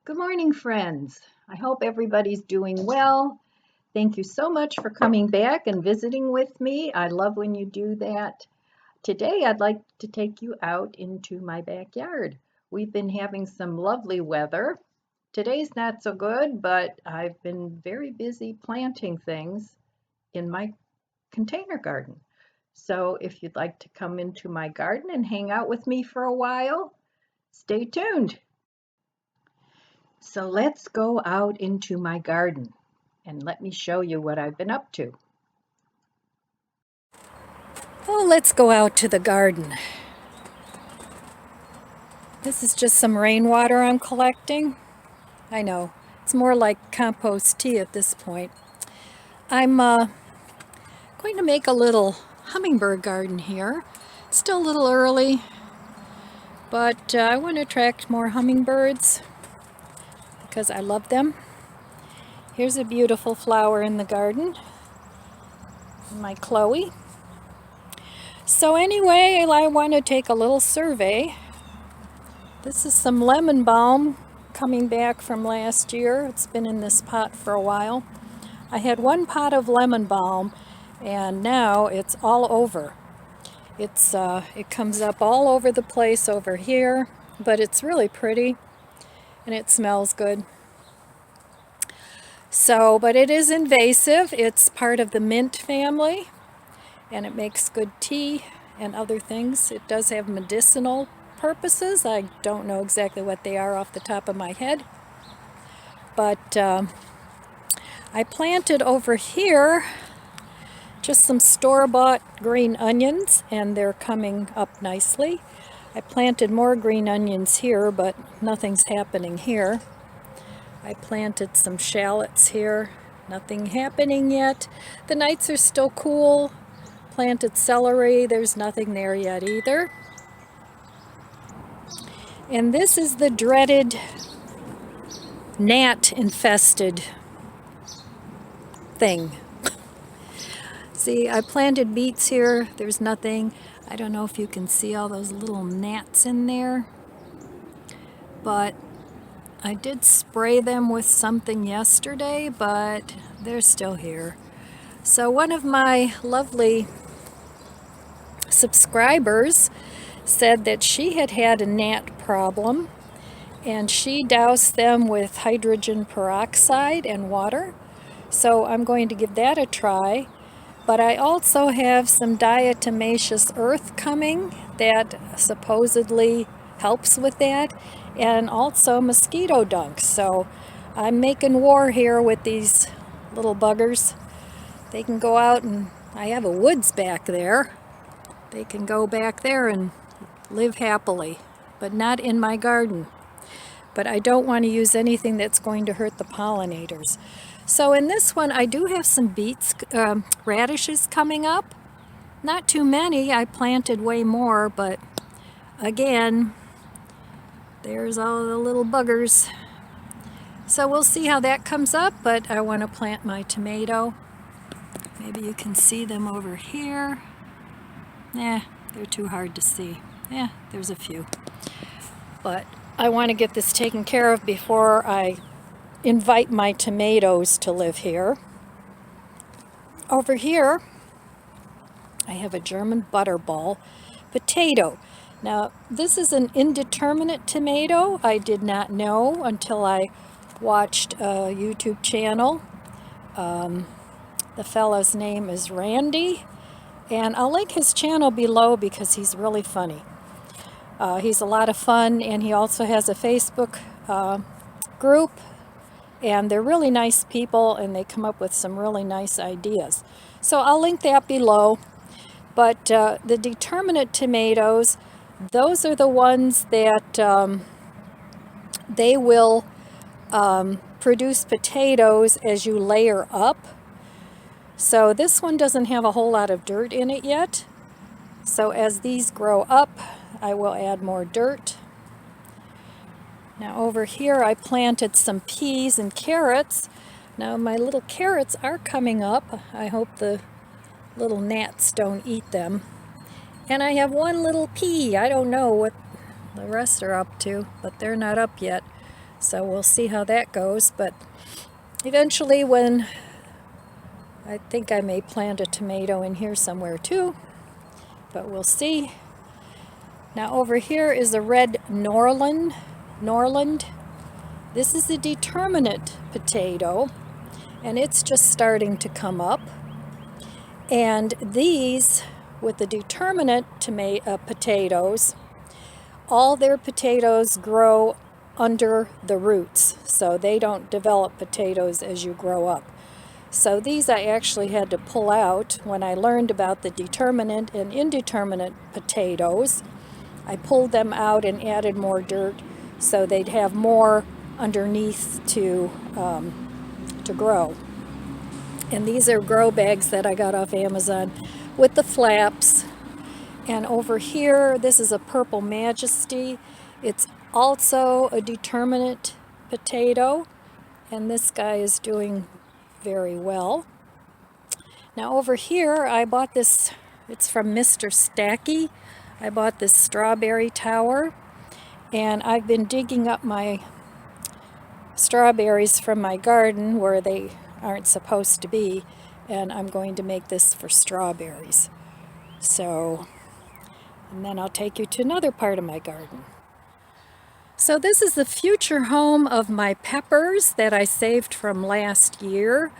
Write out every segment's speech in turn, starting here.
Good morning, friends. I hope everybody's doing well. Thank you so much for coming back and visiting with me. I love when you do that. Today, I'd like to take you out into my backyard. We've been having some lovely weather. Today's not so good, but I've been very busy planting things in my container garden. So if you'd like to come into my garden and hang out with me for a while, stay tuned. So let's go out into my garden and let me show you what I've been up to. Oh, let's go out to the garden. This is just some rainwater I'm collecting. I know, it's more like compost tea at this point. I'm going to make a little hummingbird garden here. It's still a little early, but I want to attract more hummingbirds because I love them. Here's a beautiful flower in the garden, my Chloe. So anyway, I want to take a little survey. This is some lemon balm coming back from last year. It's been in this pot for a while. I had one pot of lemon balm and now it's all over. It comes up all over the place over here, but it's really pretty and it smells good. So, but it is invasive. It's part of the mint family and it makes good tea and other things. It does have medicinal purposes. I don't know exactly what they are off the top of my head, but I planted over here just some store-bought green onions and they're coming up nicely. I planted more green onions here, but nothing's happening here. I planted some shallots here, nothing happening yet. The nights are still cool. Planted celery, there's nothing there yet either. And this is the dreaded gnat-infested thing. See, I planted beets here. There's nothing. I don't know if you can see all those little gnats in there. But I did spray them with something yesterday, but they're still here. So one of my lovely subscribers said that she had had a gnat problem and she doused them with hydrogen peroxide and water. So I'm going to give that a try. But I also have some diatomaceous earth coming that supposedly helps with that, and also mosquito dunks. So I'm making war here with these little buggers. They can go out, and I have a woods back there. They can go back there and live happily, but not in my garden. But I don't want to use anything that's going to hurt the pollinators. So in this one, I do have some beets, radishes coming up. Not too many. I planted way more, but again, there's all the little buggers. So we'll see how that comes up, but I want to plant my tomato. Maybe you can see them over here. They're too hard to see. There's a few. But I want to get this taken care of before I invite my tomatoes to live here. Over here, I have a German butterball potato. Now, this is an indeterminate tomato. I did not know until I watched a YouTube channel. The fella's name is Randy, and I'll link his channel below because he's really funny. He's a lot of fun, and he also has a Facebook group. And they're really nice people, and they come up with some really nice ideas. So I'll link that below. But the determinate tomatoes, those are the ones that they will produce potatoes as you layer up. So this one doesn't have a whole lot of dirt in it yet. So as these grow up, I will add more dirt. Now over here I planted some peas and carrots. Now my little carrots are coming up. I hope the little gnats don't eat them. And I have one little pea. I don't know what the rest are up to, but they're not up yet. So we'll see how that goes, but eventually I think I may plant a tomato in here somewhere too, but we'll see. Now over here is a red Norland. This is a determinate potato, and it's just starting to come up. And these, with the determinate potatoes, all their potatoes grow under the roots, so they don't develop potatoes as you grow up. So these I actually had to pull out when I learned about the determinate and indeterminate potatoes. I pulled them out and added more dirt so they'd have more underneath to grow. And these are grow bags that I got off Amazon with the flaps. And over here, this is a Purple Majesty. It's also a determinate potato, and this guy is doing very well. Now over here, I bought this, it's from Mr. Stacky. I bought this strawberry tower, and I've been digging up my strawberries from my garden where they aren't supposed to be, and I'm going to make this for strawberries. So, and then I'll take you to another part of my garden. So this is the future home of my peppers that I saved from last year.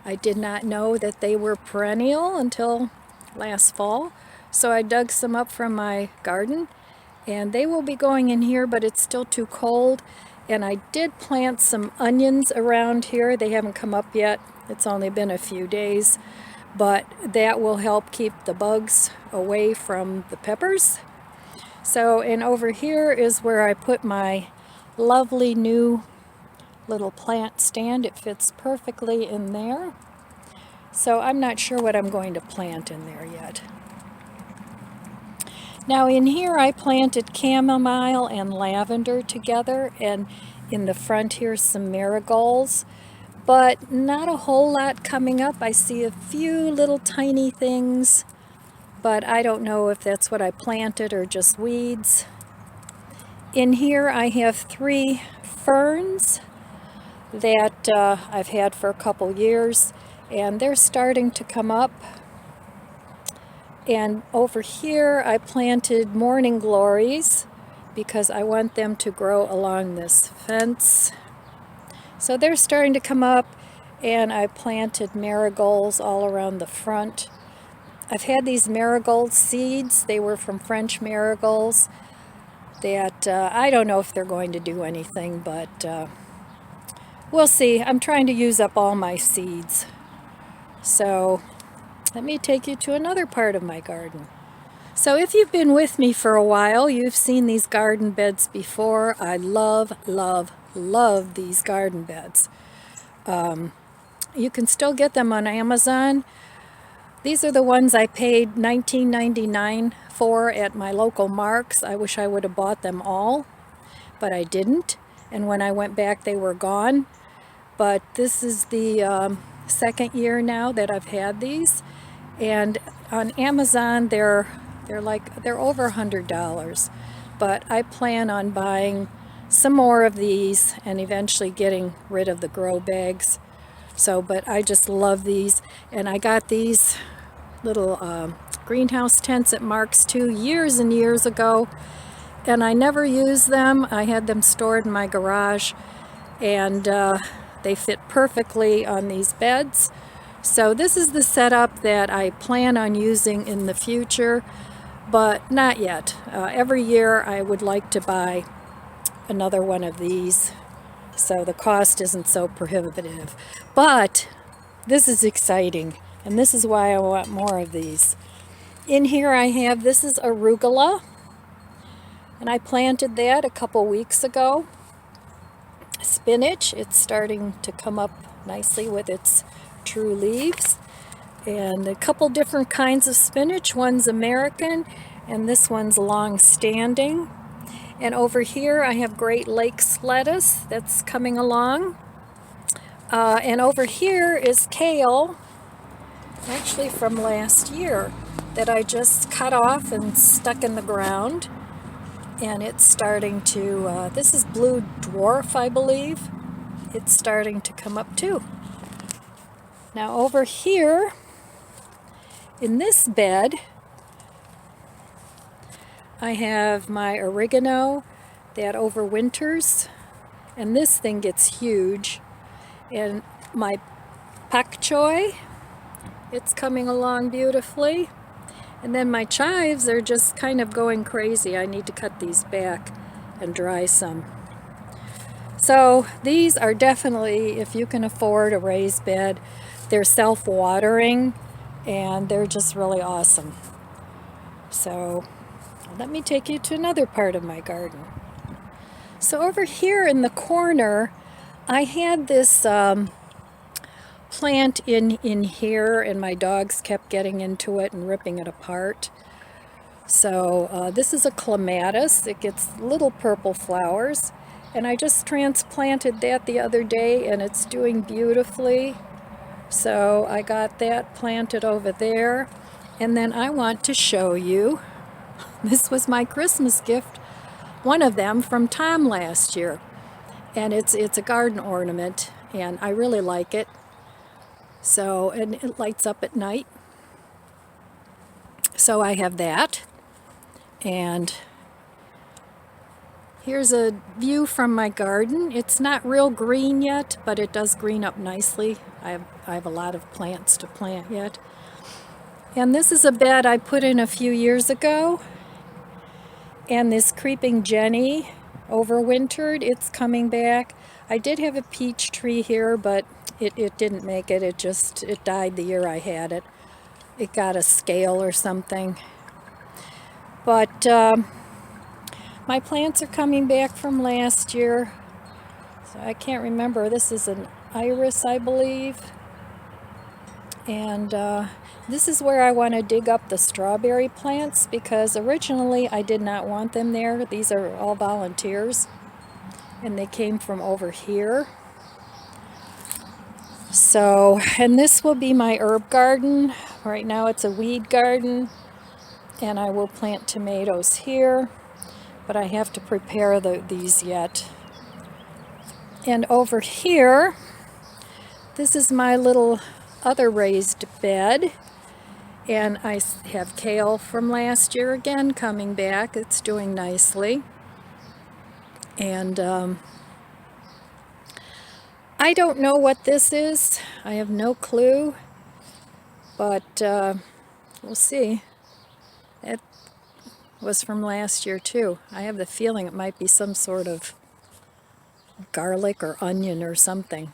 I did not know that they were perennial until last fall. So I dug some up from my garden, and they will be going in here, but it's still too cold. And I did plant some onions around here. They haven't come up yet. It's only been a few days, but that will help keep the bugs away from the peppers. So, and over here is where I put my lovely new little plant stand. It fits perfectly in there. So I'm not sure what I'm going to plant in there yet. Now in here I planted chamomile and lavender together, and in the front here some marigolds, but not a whole lot coming up. I see a few little tiny things, but I don't know if that's what I planted or just weeds. In here I have 3 ferns that I've had for a couple years, and they're starting to come up. And over here I planted morning glories because I want them to grow along this fence. So they're starting to come up, and I planted marigolds all around the front. I've had these marigold seeds. They were from French marigolds that I don't know if they're going to do anything, but we'll see. I'm trying to use up all my seeds. So let me take you to another part of my garden. So if you've been with me for a while, you've seen these garden beds before. I love, love, love these garden beds. You can still get them on Amazon. These are the ones I paid $19.99 for at my local Marks. I wish I would have bought them all, but I didn't. And when I went back, they were gone. But this is the second year now that I've had these. And on Amazon, they're over $100. But I plan on buying some more of these and eventually getting rid of the grow bags. So, but I just love these, and I got these little greenhouse tents at Marks too years and years ago, and I never used them. I had them stored in my garage, and they fit perfectly on these beds. So this is the setup that I plan on using in the future, but not yet. Every year I would like to buy another one of these, so the cost isn't so prohibitive. But this is exciting, and this is why I want more of these. In here I have, this is arugula, and I planted that a couple weeks ago. Spinach, it's starting to come up nicely with its true leaves. And a couple different kinds of spinach. One's American, and this one's long-standing. And over here I have Great Lakes lettuce that's coming along. And over here is kale, actually from last year, that I just cut off and stuck in the ground. and it's starting to, this is blue dwarf, I believe. It's starting to come up too. Now over here in this bed, I have my oregano that overwinters, and this thing gets huge. And my pak choi, it's coming along beautifully. And then my chives are just kind of going crazy. I need to cut these back and dry some. So these are definitely, if you can afford a raised bed, they're self-watering and they're just really awesome. So let me take you to another part of my garden. So over here in the corner, I had this plant in here, and my dogs kept getting into it and ripping it apart. So this is a clematis. It gets little purple flowers, and I just transplanted that the other day, and it's doing beautifully. So I got that planted over there. And then I want to show you, this was my Christmas gift, one of them from Tom last year. And it's a garden ornament, and I really like it. So, and it lights up at night. So I have that. And here's a view from my garden. It's not real green yet, but it does green up nicely. I have a lot of plants to plant yet. And this is a bed I put in a few years ago. And this creeping Jenny overwintered. It's coming back. I did have a peach tree here, but it didn't make it. It died the year I had it. It got a scale or something. But my plants are coming back from last year. So I can't remember. This is an iris, I believe. And this is where I want to dig up the strawberry plants, because originally I did not want them there. These are all volunteers, and they came from over here. So, and this will be my herb garden. Right now it's a weed garden, and I will plant tomatoes here, but I have to prepare these yet. And over here, this is my little other raised bed, and I have kale from last year again coming back. It's doing nicely. And I don't know what this is. I have no clue, but we'll see. It was from last year too. I have the feeling it might be some sort of garlic or onion or something.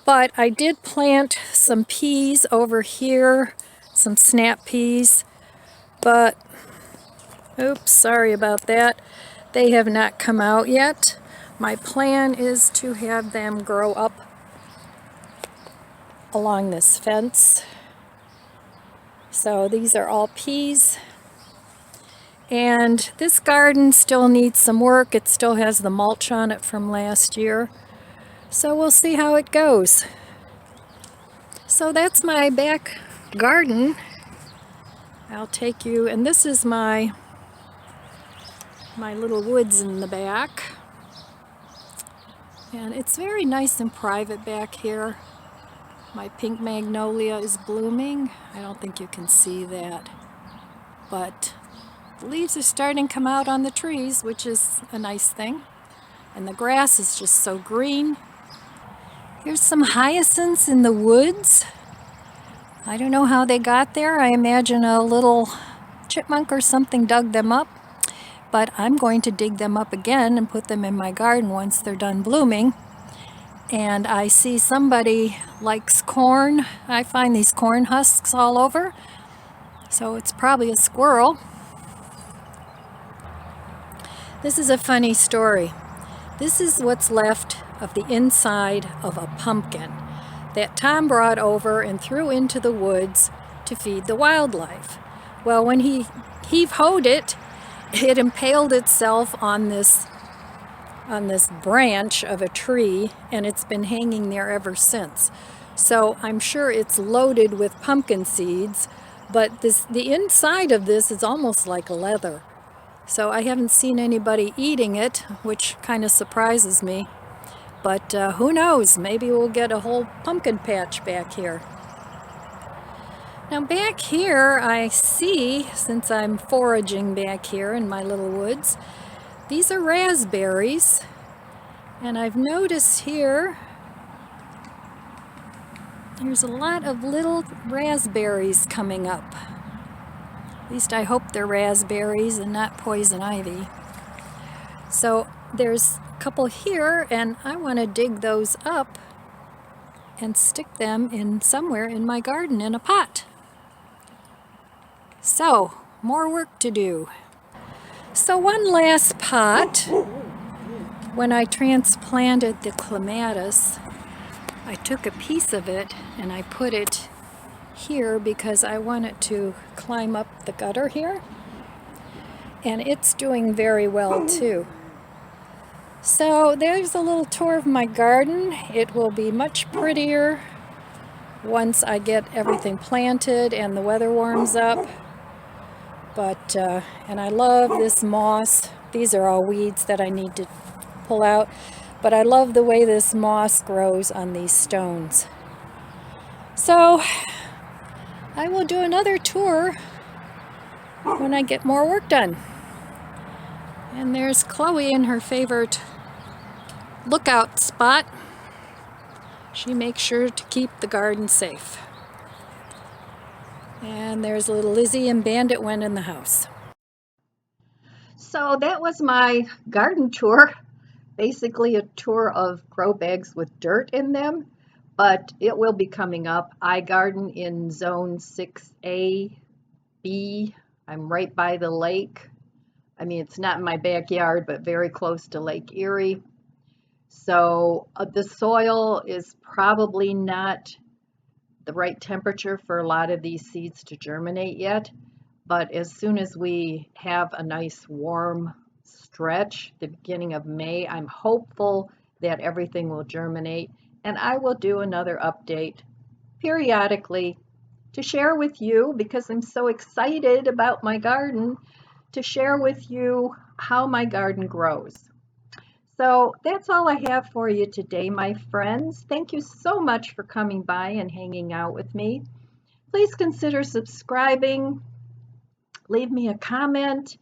But I did plant some peas over here, some snap peas, but oops, sorry about that. They have not come out yet. My plan is to have them grow up along this fence. So these are all peas. And this garden still needs some work. It still has the mulch on it from last year. So we'll see how it goes. So that's my back garden. I'll take you, and this is my little woods in the back. And it's very nice and private back here. My pink magnolia is blooming. I don't think you can see that. But the leaves are starting to come out on the trees, which is a nice thing. And the grass is just so green. Here's some hyacinths in the woods. I don't know how they got there. I imagine a little chipmunk or something dug them up. But I'm going to dig them up again and put them in my garden once they're done blooming. And I see somebody likes corn. I find these corn husks all over. So it's probably a squirrel. This is a funny story. This is what's left of the inside of a pumpkin that Tom brought over and threw into the woods to feed the wildlife. Well, when he heave-hoed it, it impaled itself on this branch of a tree, and it's been hanging there ever since. So I'm sure it's loaded with pumpkin seeds, but the inside of this is almost like leather. So I haven't seen anybody eating it, which kind of surprises me. But who knows, maybe we'll get a whole pumpkin patch back here. Now back here I see, since I'm foraging back here in my little woods, these are raspberries. And I've noticed here there's a lot of little raspberries coming up. At least I hope they're raspberries and not poison ivy. So there's a couple here, and I want to dig those up and stick them in somewhere in my garden in a pot. So, more work to do. So one last pot, when I transplanted the clematis, I took a piece of it and I put it here because I want it to climb up the gutter here. And it's doing very well too. So there's a little tour of my garden. It will be much prettier once I get everything planted and the weather warms up. But, and I love this moss. These are all weeds that I need to pull out. But I love the way this moss grows on these stones. So I will do another tour when I get more work done. And there's Chloe in her favorite lookout spot. She makes sure to keep the garden safe. And there's little Lizzie and Bandit went in the house. So that was my garden tour. Basically a tour of grow bags with dirt in them, but it will be coming up. I garden in zone 6A, B. I'm right by the lake. I mean, it's not in my backyard, but very close to Lake Erie. So the soil is probably not the right temperature for a lot of these seeds to germinate yet. But as soon as we have a nice warm stretch, the beginning of May, I'm hopeful that everything will germinate, and I will do another update periodically to share with you, because I'm so excited about my garden, to share with you how my garden grows. So that's all I have for you today, my friends. Thank you so much for coming by and hanging out with me. Please consider subscribing. Leave me a comment.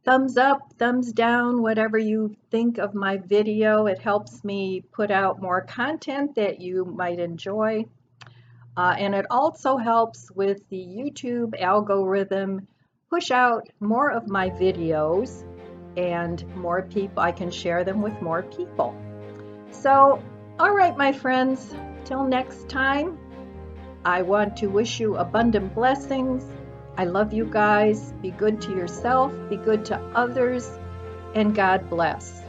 Thumbs up, thumbs down, whatever you think of my video. It helps me put out more content that you might enjoy. And it also helps with the YouTube algorithm push out more of my videos, and more people, I can share them with more people. So, all right, my friends, till next time, I want to wish you abundant blessings. I love you guys. Be good to yourself, be good to others, and God bless.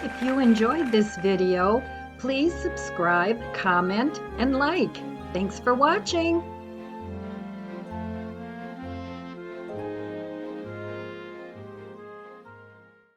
If you enjoyed this video, please subscribe, comment, and like. Thanks for watching.